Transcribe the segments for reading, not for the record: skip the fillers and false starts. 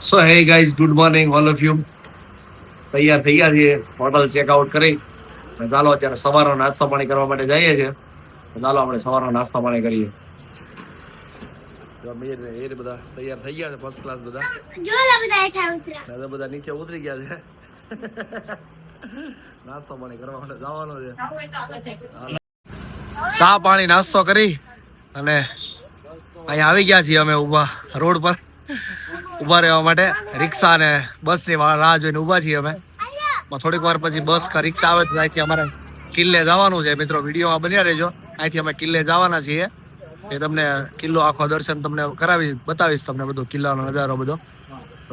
So hey guys, good morning all of you. તૈયાર થઈ ગયા છીએ હોટલ ચેકઆઉટ કરી. ચાલો અત્યારે સવારનો નાસ્તો પાણી કરવા માટે જઈએ છીએ. ચાલો આપણે સવારનો નાસ્તો પાણી કરીએ. બધા તૈયાર થઈ ગયા છે, ફર્સ્ટ ક્લાસ બધા. બધા નીચે ઉતરી ગયા છે. નાસ્તો પાણી કરવા માટે જવાનો છે. ચા પાણી નાસ્તો કરી અને અહીંયા આવી ગયા છીએ અમે ઊભા રોડ પર ઊભા રહેવા માટે. રિક્ષા અને બસની રાહ જોઈને ઊભા છીએ અમે. થોડીક વાર પછી બસ કે રિક્ષા આવે તો અહીંથી અમારે કિલ્લે જવાનું છે. મિત્રો વિડીયોમાં બન્યા રહેજો. અહીંથી અમે કિલ્લે જવાના છીએ. એ તમને કિલ્લો આખો દર્શન તમને બતાવીશ તમને બધો કિલ્લાનો નજારો બધો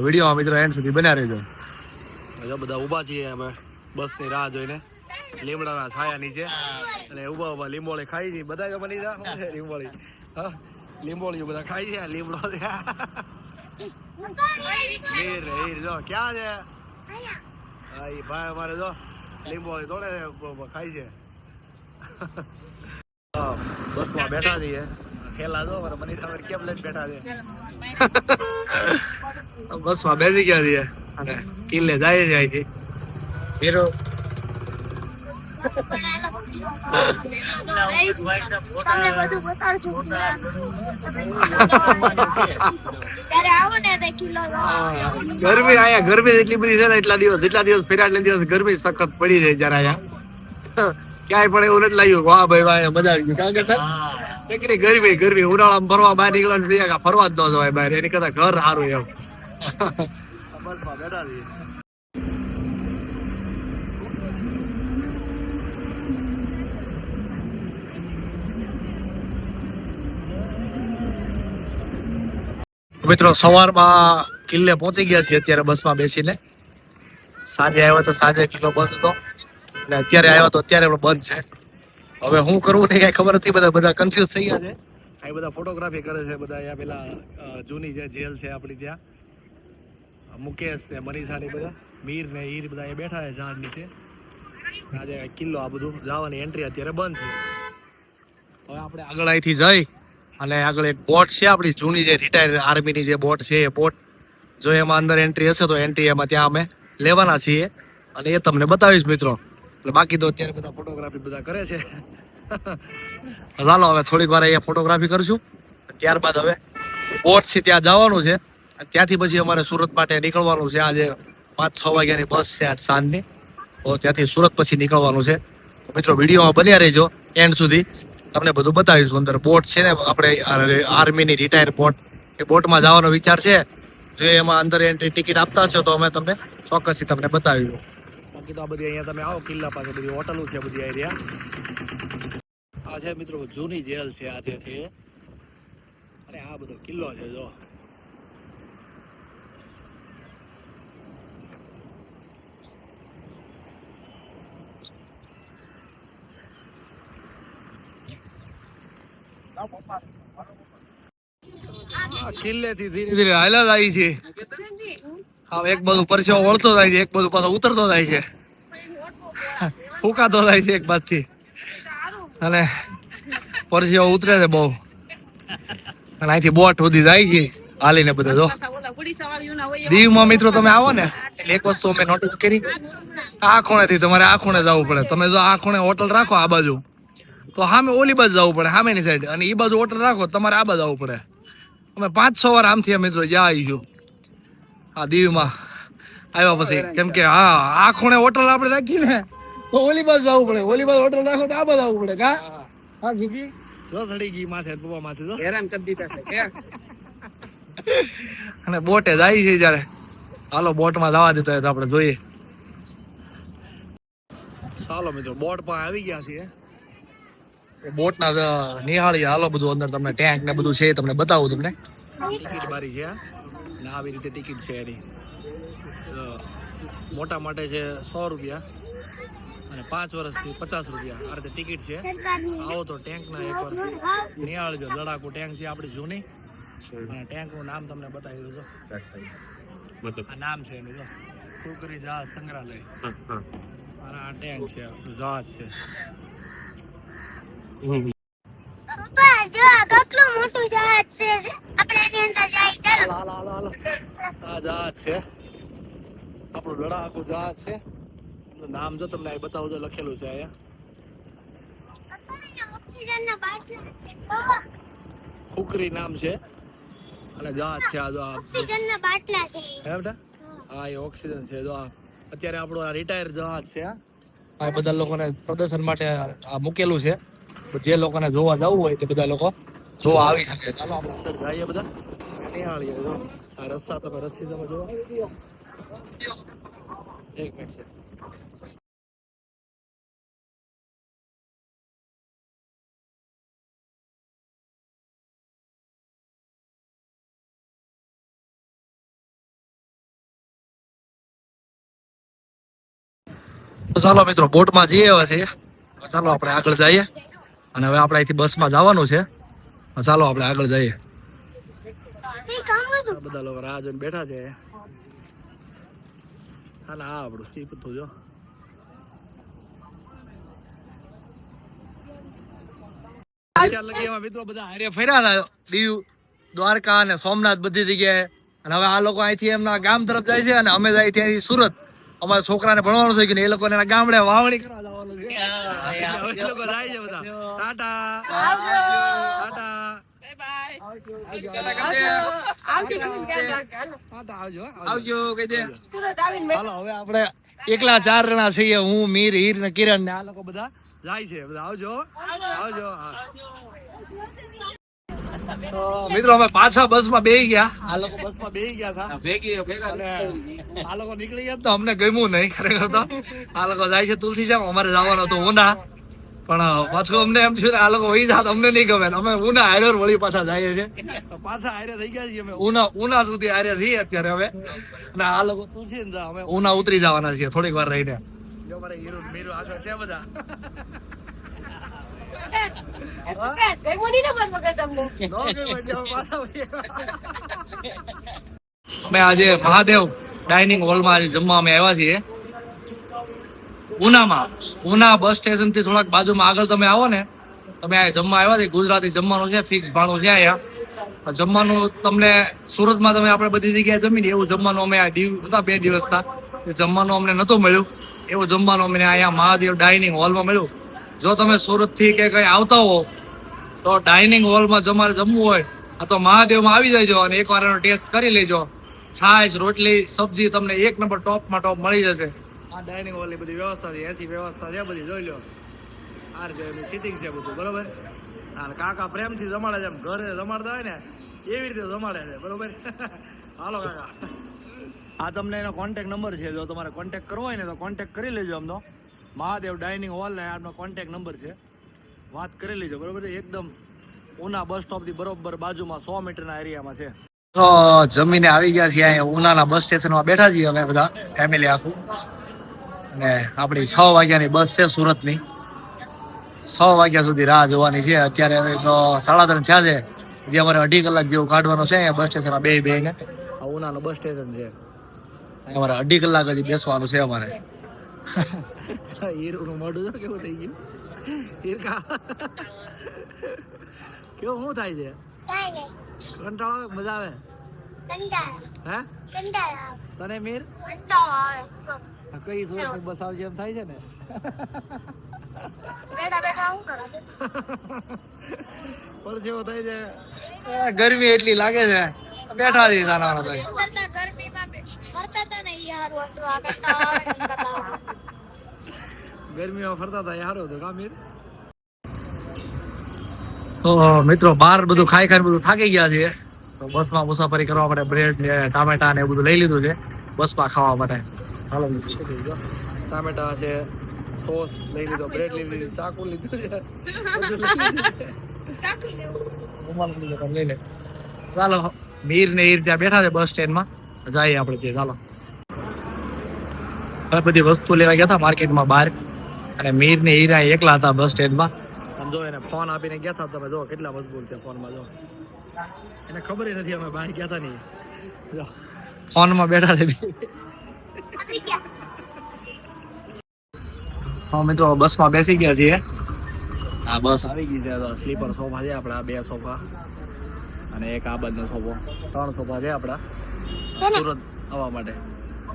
વિડીયોમાં. મિત્રો એન્ડ સુધી બન્યા રહેજો. બધા ઊભા છીએ અમે બસની રાહ જોઈને લીમડાના છાયા નીચે, અને ઊભા લીંબોળી ખાઈ છે બધા. બની જાય લીંબોળી, હા લીંબોળી બધા ખાઈ છે. લીમડો ક્યાં છે? ભાઈ અમારે જો લીંબોળી તોડે ખાય છે. બસમાં બેઠા છીએ. ખેલા જો મારા મનીષ કેમ લઈને બેઠા છે. બસમાં બેસી ગયા છીએ અને કિલ્લે જાય છે અહીંથી. હીરો ગરમી આયા ગરમી એટલી બધી છે ને, જેટલા દિવસ ફેર્યા એટલા દિવસ ગરમી સખત પડી જાય. જરા આયા ક્યાંય પણ એવું નથી લાગ્યું વાહ ભાઈ વાહ મજા આવી ગઈ. કારણ કે ગરમી ઉનાળામાં ફરવા બહાર નીકળવાનું ફરવા જ ન જવાય બહાર. એની કરતા ઘર સારું એમ. બસમાં બેઠા છીએ. મિત્રો સવારમાં કિલ્લે પહોંચી ગયા છીએ અત્યારે બસમાં બેસીને. સાંજે આવ્યો તો સાંજે કિલ્લો બંધ હતો, અને અત્યારે આવ્યો તો અત્યારે પણ બંધ છે. હવે હું કરવું નહીં કઈ ખબર નથી. બધા કન્ફ્યુઝ થઈ ગયા છે. આ બધા ફોટોગ્રાફી કરે છે બધા. અહીંયા પેલા જૂની જે જેલ છે આપણી, ત્યાં મુકેશ છે, મનીષાની બધા મીર ને હીર બધા અહીંયા બેઠા છે ઝાડ નીચે. આજે કિલ્લો આ બધું જવાની એન્ટ્રી અત્યારે બંધ છે. હવે આપણે આગળ અહીંથી જઈ અને આગળ એક બોટ છે આપણી જૂની જે રિટાયર આર્મીની જે બોટ છે, એ બોટ જો એમાં અંદર એન્ટ્રી હશે તો એન્ટ્રી એમાં ત્યાં અમે લેવાના છીએ, અને એ તમને બતાવીશ મિત્રો. એટલે બાકી તો અત્યારે બધા ફોટોગ્રાફી બધા કરે છે. ચાલો હવે થોડીક વાર અહીંયા ફોટોગ્રાફી કરશું, ત્યારબાદ હવે બોટ છે ત્યાં જવાનું છે. ત્યાંથી પછી અમારે સુરત માટે નીકળવાનું છે. આજે 5-6 વાગ્યાની બસ છે આજ સાંજની, તો ત્યાંથી સુરત પછી નીકળવાનું છે. મિત્રો વિડીયોમાં બન્યા રહેજો એન્ડ સુધી, તમને બધું બતાવીશું. અંદર બોટ છે ને આપણે આર્મીની રિટાયર બોટ, એ બોટમાં જવાનો વિચાર છે. જો એમાં અંદર એન્ટ્રી ટિકિટ આપતા છો તો અમે તમને ચોક્કસથી તમને બતાવીશું. બાકી તો આ બધી અહીંયા તમે આવો કિલ્લા પાસે બધી હોટલો છે બધી એરિયા. આ છે મિત્રો જૂની જેલ છે આ જે છે, અને આ બધો કિલ્લો છે જો. કિલ્લે થી ધીરે ધીરે હાલા જાય છે. હા, એક બાજુ પરસેવો વળતો જાય છે, એક બાજુ પાછો ઉતરતો જાય છે, ફૂંકાતો જાય છે એક બાજથી, અને પરસેવો ઉતરે છે બહુ. અને અહીંથી બોટ સુધી જાય છે હાલીને બધા. જો દીવમાં મિત્રો તમે આવો ને એટલે એક વસ્તુ અમે નોટિસ કરી, આ ખૂણેથી તમારે આ ખૂણે જવું પડે. તમે જો આ ખૂણે હોટલ રાખો આ બાજુ, તો સામે ઓલી બાજુ જવું પડે સામેની સાઈડ, અને એ બાજુ હોટલ રાખો તમારે આ બાજુ આવવું પડે. અમે 5-6 વાર આમથી મિત્રો જ્યાં આવીશું આ દીવમાં આવ્યા પછી, કેમ કે હા આ ખૂણે હોટલ આપણે રાખીને તો ઓલી બાજુ જવું પડે, ઓલી બાજુ હોટલ રાખો તો આ બાજુ આવવું પડે. હા ગીગી જો સડી ગઈ માથે, પપ્પા માથે જો હેરાન કરી દીધા છે. અને બોટે જાય છે જયારે. હાલો બોટમાં જવા દેતા હોય તો આપણે જોઈએ. ચાલો મિત્રો બોટ પર આવી ગયા છીએ. બોટ ના નિહાળી હાલો બધું અંદર તમને ટેન્ક ને બધું છે તમને બતાવું. તમને ટિકિટ બારી છે ને આવી રીતે ટિકિટ છે એની. મોટા માટે છે 100 રૂપિયા અને 5 વર્ષથી 50 રૂપિયા આ રીતે ટિકિટ છે. આવો તો ટેન્ક ના એકવાર નિહાળજો. લડાકુ ટેન્ક છે આપણી જૂની, અને ટેન્ક નું નામ તમને બતાવી દઉં. આ નામ છે એનું, ટુકડી જહાજ સંગ્રહાલય. અને આ ટેન્ક છે, જહાજ છે. પપ્પા જો કેટલું મોટું જહાજ છે, આપણે એની અંદર જાય. ચાલો હાલો હાલો હાલો. આ જહાજ છે આપણું લડાકુ જહાજ છે. એનું નામ જો તમને અહીં બતાવું તો લખેલું છે અહીંયા ખુકરી નામ છે અને જહાજ છે આ જો ઓક્સિજનના બાટલા છે હે બેટા. હા એ ઓક્સિજન છે જો આ અત્યારે આપણું આ રિટાયર જહાજ છે આ બધા લોકોને પ્રદર્શન માટે આ મૂકેલું છે. જે લોકોને જોવા જવું હોય તે બધા લોકો જોવા આવી શકે. ચાલો આપણે અંદર જઈએ બધા નિહાળીએ. જો આ રસ્તા તમે રસ્સી તમે જોવો. એક મિનિટ છે. તો ચાલો મિત્રો બોટમાં જઈએ હવે છે. ચાલો આપણે આગળ જઈએ અને હવે આપણે અહીંથી બસમાં જવાનું છે. ચાલો આપણે આગળ જઈએ. બધા લોકો રાહ જોઈને બેઠા છે. હા ના આપણું સીપ તો જો મિત્રો બધા હારે ફર્યા હતા દીવ દ્વારકા અને સોમનાથ બધી જગ્યાએ. અને હવે આ લોકો અહીંથી એમના ગામ તરફ જાય છે અને અમે જાય ત્યાંથી સુરત. અમારા છોકરાને ભણવાનું થઈ ગયું ને એ લોકોને એના ગામડે વાવણી કરવા જવાનું છે. એ લોકો જાય છે બધા. ટાટા હાલો હવે આપણે એકલા 4 જણા છીએ. હું મીર હીર ને કિરણ ને આ લોકો બધા જાય છે. બધા આવજો આવજો. મિત્રો અમે પાછા બસમાં બેસી ગયા. આ લોકો બસમાં બેસી ગયા હતા અને આ લોકો નીકળી ગયા તો અમને ગમ્યું નહીં ખરેખર. તો આ લોકો જાય છે તુલસીશ્યામ. અમારે જવાનું હતું ઉના પણ પાછું અમને એમ થયું આ લોકો વહી જાત અમને નહીં ગમે. અમે ઉના હારે વળી પાછા જઈએ છીએ. પાછા હારે થઈ ગયા છીએ અમે ઉના સુધી હારે છીએ અત્યારે હવે. અને આ લોકો તુલસી અમે ઉના ઉતરી જવાના છીએ થોડીક વાર રહીને. જો મારે હીરો મીરો આગળ છે બધા. અમે આજે મહાદેવ ડાઇનિંગ હોલમાં જમવા અમે આવ્યા છીએ ઉનામાં. ઉના બસ સ્ટેશન થી થોડાક બાજુમાં આગળ તમે આવો ને તમે આ જમવા આવ્યા છે. ગુજરાતી જમવાનું છે ફિક્સ ભાણું છે અહીંયા. જમવાનું તમને સુરતમાં તમે આપણે બધી જગ્યાએ જમીને એવું જમવાનું અમે આ દીવ હતા 2 દિવસના જમવાનું અમને નતું મળ્યું. એવું જમવાનું અમને અહીંયા મહાદેવ ડાઇનિંગ હોલમાં મળ્યું. જો તમે સુરત થી કે કઈ આવતા હો તો ડાઇનિંગ હોલમાં તમારે જમવું હોય આ તો મહાદેવમાં આવી જજો અને એકવાર એનો ટેસ્ટ કરી લેજો. છાશ રોટલી સબ્જી તમને 1 નંબર ટોપમાં ટોપ મળી જશે. આ ડાઇનિંગ હોલની બધી વ્યવસ્થા છે. એસી વ્યવસ્થા છે બધી જોઈ લો. આ રીતે એની સીટિંગ છે બધું બરોબર. અને કાકા પ્રેમથી જમાડે છે. એમ ઘરે જમાડતા હોય ને એવી રીતે જમાડે છે બરોબર. હાલો કાકા આ તમને એનો કોન્ટેક્ટ નંબર છે. જો તમારે કોન્ટેક્ટ કરવો હોય ને તો કોન્ટેક્ટ કરી લેજો. અમનો મહાદેવ ડાઇનિંગ હોલ ને આપનો કોન્ટેક્ટ નંબર છે. વાત કરી લેજો બરોબર. એકદમ ઉના બસ સ્ટોપ થી બરોબર બાજુમાં 100 મીટરના એરિયામાં છે. તો જમીને આવી ગયા છીએ અહીંયા ઉનાના બસ સ્ટેશનમાં બેઠા છીએ અમે બધા ફેમિલી આખું. અને આપણી 6 વાગ્યાની બસ છે સુરતની. 6 વાગ્યા સુધી રાહ જોવાની છે. અત્યારે હવે તો 3:30 થયા છે. હજી અમારે 2.5 કલાક જેવું કાઢવાનું છે અહીંયા બસ સ્ટેશનમાં બેને. આ ઉનાનું બસ સ્ટેશન છે. અમારે 2.5 કલાક હજી બેસવાનું છે અમારે. હીરું મોઢું તો કેવું થઈ ગયું હીરકા. કેવું શું થાય છે? કંટાળો આવે મજા આવે? હે તને મીર કઈ સુરત ની બસ આવશે એમ થાય છે ને? પરસેવો થાય છે. ગરમી એટલી લાગે છે બેઠા છે સાના થાય. ગરમીમાં ફરતા હતા સારું હતું કામીર. તો મિત્રો બહાર બધું ખાઈ ખાઈને બધું થાકી ગયા છે. તો બસમાં મુસાફરી કરવા માટે બ્રેડ ને ટામેટા ને બધું લઈ લીધું છે બસમાં ખાવા માટે. હાલો ટામેટા છે, સોસ લઈ લીધો, બ્રેડ લઈ લીધી, ચાકુ લીધું છે. લઈ લે. ચાલો મીર ને હીર ત્યાં બેઠા છે બસ સ્ટેન્ડમાં. જઈએ આપણે ત્યાં. ચાલો હવે બધી વસ્તુ લેવા ગયા હતા માર્કેટમાં બહાર. અને મીર ને હીરા એકલા હતા બસ સ્ટેન્ડમાં. આમ જો એને ફોન આપીને ગયા હતા. તમે જો કેટલા મજબૂત છે ફોનમાં. જો એને ખબર નથી અમે બહાર ગયા હતા નહીં. ફોનમાં બેઠા છે. હા મિત્રો બસમાં બેસી ગયા છીએ. આ બસ આવી ગઈ છે. સ્લીપર સોફા છે આપણા 2 સોફા અને એક આ બાજુનો સોફો. 3 સોફા છે આપણા. સુરત આવવા માટે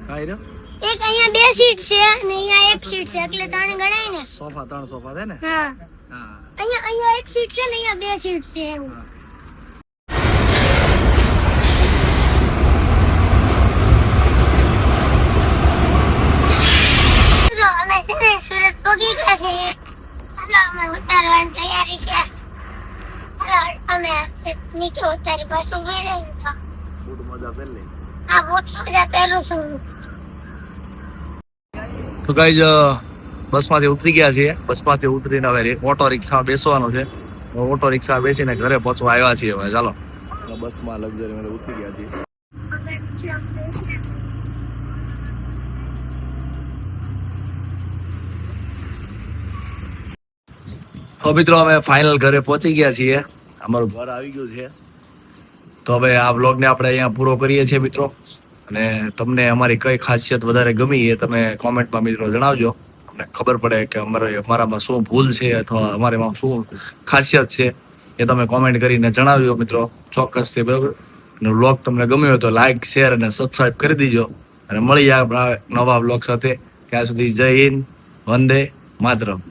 કાંઈ રહ્યો એક અહીંયા 2 સીટ છે અને અહીંયા 1 સીટ છે એટલે 3 ગણાય ને. સોફા 3 સોફા છે ને હા હા અહીંયા 1 સીટ છે ને અહીંયા 2 સીટ છે એવું. ચલો, અમે છે ને સુરત પહોંચી ગયા છીએ. ચાલો અમે ઉતારવાની તૈયારી છે. ચાલો અમે નીચે ઉતારી બસ ઉભી રહી તો ફૂટ મજા પહેલી આ બહુ મજા પહેરું છું. તો ગાઈઝ બસમાંથી ઉતરી ગયા છીએ બસમાંથી ઉતરીને હવે ઓટો રિક્ષામાં બેસવાનું છે ઓટો રિક્ષામાં બેસીને ઘરે પહોંચવા આવ્યા છીએ હવે ચાલો બસમાં લક્ઝરીમાં ઉતરી ગયા છીએ તો મિત્રો અમે ફાઇનલ ઘરે પહોંચી ગયા છીએ અમારું ઘર આવી ગયું છે તો હવે આ વ્લોગને આપણે અહીંયા પૂરો કરીએ છીએ મિત્રો અને તમને અમારી કઈ ખાસિયત વધારે ગમી એ તમે કોમેન્ટમાં મિત્રો જણાવજો અમને ખબર પડે કે અમારામાં શું ભૂલ છે અથવા અમારામાં શું ખાસિયત છે એ તમે કોમેન્ટ કરીને જણાવજો મિત્રો ચોક્કસથી બરાબર અને વ્લોગ તમને ગમ્યો હોય તો લાઈક શેર અને સબસ્ક્રાઇબ કરી દીજો અને મળીએ આપણા નવા વ્લોગ સાથે ત્યાં સુધી જય હિન્દ વંદે માતરમ